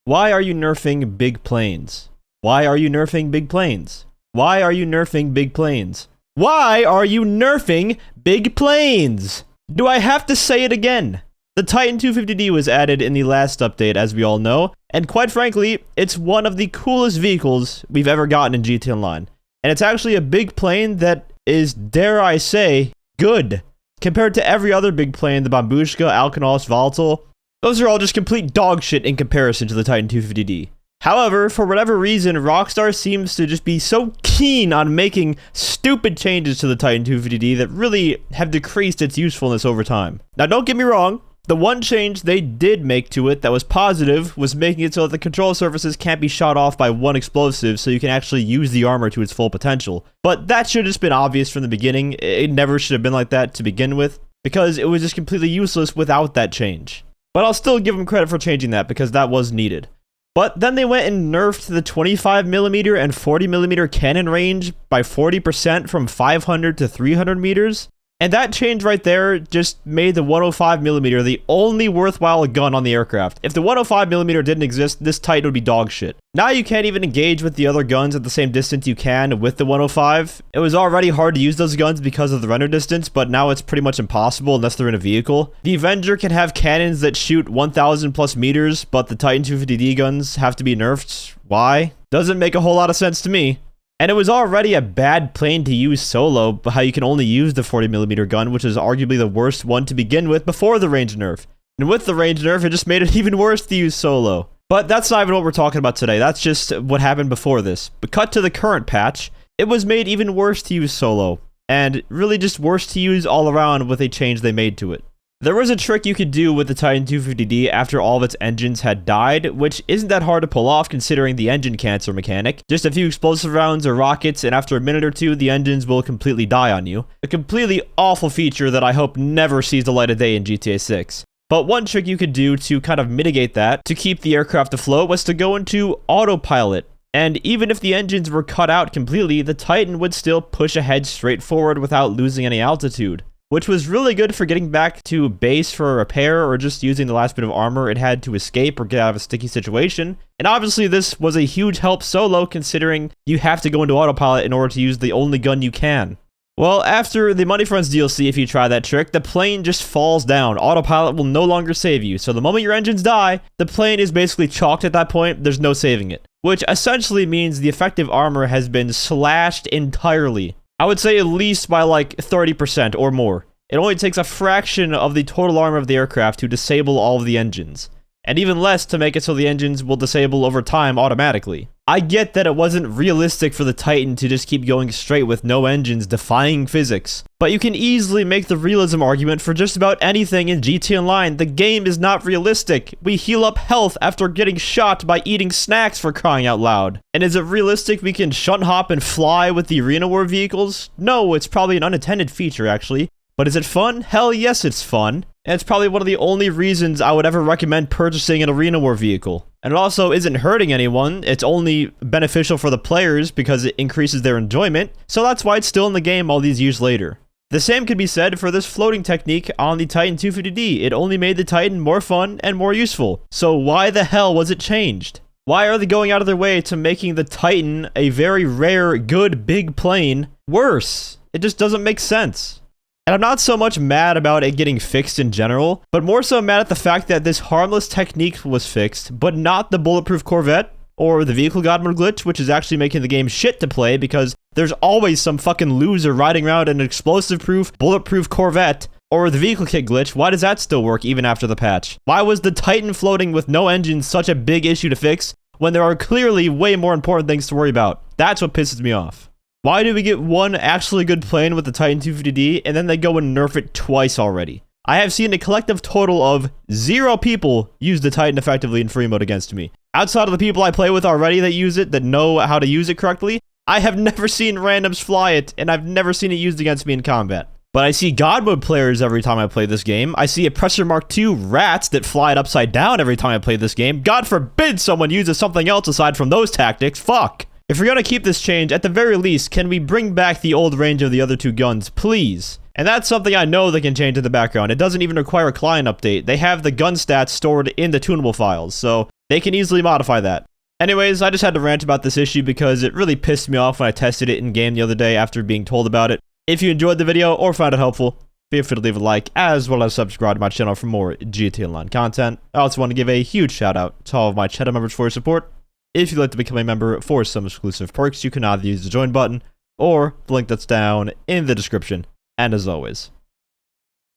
Why are you nerfing big planes? Why are you nerfing big planes? Why are you nerfing big planes? Why are you nerfing big planes? Do I have to say it again? The Titan 250D was added in the last update, as we all know, and quite frankly, it's one of the coolest vehicles we've ever gotten in gtaonline. And it's actually a big plane that is, dare I say, good. Compared to every other big plane, the Bambushka, Alkanos, Volatile, those are all just complete dog shit in comparison to the Titan 250D. However, for whatever reason, Rockstar seems to just be so keen on making stupid changes to the Titan 250D that really have decreased its usefulness over time. Now, don't get me wrong, the one change they did make to it that was positive was making it so that the control surfaces can't be shot off by one explosive so you can actually use the armor to its full potential. But that should have just been obvious from the beginning. It never should have been like that to begin with, because it was just completely useless without that change. But I'll still give them credit for changing that because that was needed. But then they went and nerfed the 25mm and 40mm cannon range by 40% from 500 to 300 meters. And that change right there just made the 105mm the only worthwhile gun on the aircraft. If the 105mm didn't exist, this Titan would be dog shit. Now you can't even engage with the other guns at the same distance you can with the 105. It was already hard to use those guns because of the render distance, but now it's pretty much impossible unless they're in a vehicle. The Avenger can have cannons that shoot 1,000 plus meters, but the Titan 250D guns have to be nerfed. Why? Doesn't make a whole lot of sense to me. And it was already a bad plane to use solo, but how you can only use the 40mm gun, which is arguably the worst one to begin with before the range nerf. And with the range nerf, it just made it even worse to use solo. But that's not even what we're talking about today. That's just what happened before this. But cut to the current patch, it was made even worse to use solo. And really just worse to use all around with a change they made to it. There was a trick you could do with the Titan 250D after all of its engines had died, which isn't that hard to pull off considering the engine cancer mechanic. Just a few explosive rounds or rockets, and after a minute or two, the engines will completely die on you. A completely awful feature that I hope never sees the light of day in GTA 6. But one trick you could do to kind of mitigate that, to keep the aircraft afloat, was to go into Autopilot. And even if the engines were cut out completely, the Titan would still push ahead straight forward without losing any altitude. Which was really good for getting back to base for a repair or just using the last bit of armor it had to escape or get out of a sticky situation. And obviously this was a huge help solo considering you have to go into Autopilot in order to use the only gun you can. Well, after the Money Fronts DLC, if you try that trick, the plane just falls down. Autopilot will no longer save you. So the moment your engines die, the plane is basically chalked at that point. There's no saving it. Which essentially means the effective armor has been slashed entirely. I would say at least by like 30% or more. It only takes a fraction of the total armor of the aircraft to disable all of the engines. And even less to make it so the engines will disable over time automatically. I get that it wasn't realistic for the Titan to just keep going straight with no engines defying physics. But you can easily make the realism argument for just about anything in gtaonline. The game is not realistic. We heal up health after getting shot by eating snacks, for crying out loud. And is it realistic we can shunt hop and fly with the arena war vehicles? No, it's probably an unintended feature actually. But is it fun? Hell yes, it's fun. And it's probably one of the only reasons I would ever recommend purchasing an arena war vehicle. And it also isn't hurting anyone, it's only beneficial for the players because it increases their enjoyment, so that's why it's still in the game all these years later. The same could be said for this floating technique on the Titan 250D, it only made the Titan more fun and more useful. So why the hell was it changed? Why are they going out of their way to making the Titan, a very rare, good, big plane, worse? It just doesn't make sense. And I'm not so much mad about it getting fixed in general, but more so mad at the fact that this harmless technique was fixed, but not the bulletproof Corvette or the vehicle god mode glitch, which is actually making the game shit to play because there's always some fucking loser riding around in an explosive-proof, bulletproof Corvette, or the vehicle kit glitch. Why does that still work even after the patch? Why was the Titan floating with no engine such a big issue to fix when there are clearly way more important things to worry about? That's what pisses me off. Why do we get one actually good plane with the Titan 250D and then they go and nerf it twice already? I have seen a collective total of 0 people use the Titan effectively in free mode against me. Outside of the people I play with already that use it, that know how to use it correctly, I have never seen randoms fly it, and I've never seen it used against me in combat. But I see God mode players every time I play this game. I see Oppressor Mark II rats that fly it upside down every time I play this game. God forbid someone uses something else aside from those tactics. Fuck. If we're gonna keep this change, at the very least, can we bring back the old range of the other two guns, please? And that's something I know they can change in the background. It doesn't even require a client update. They have the gun stats stored in the tunable files, so They can easily modify that. Anyways, I just had to rant about this issue because it really pissed me off when I tested it in-game the other day after being told about it. If you enjoyed the video or found it helpful, feel free to leave a like as well as subscribe to my channel for more gtaonline content. I also want to give a huge shout out to all of my channel members for your support. If you'd like to become a member for some exclusive perks, you can either use the join button or the link that's down in the description. And as always,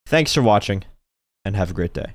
thanks for watching and have a great day.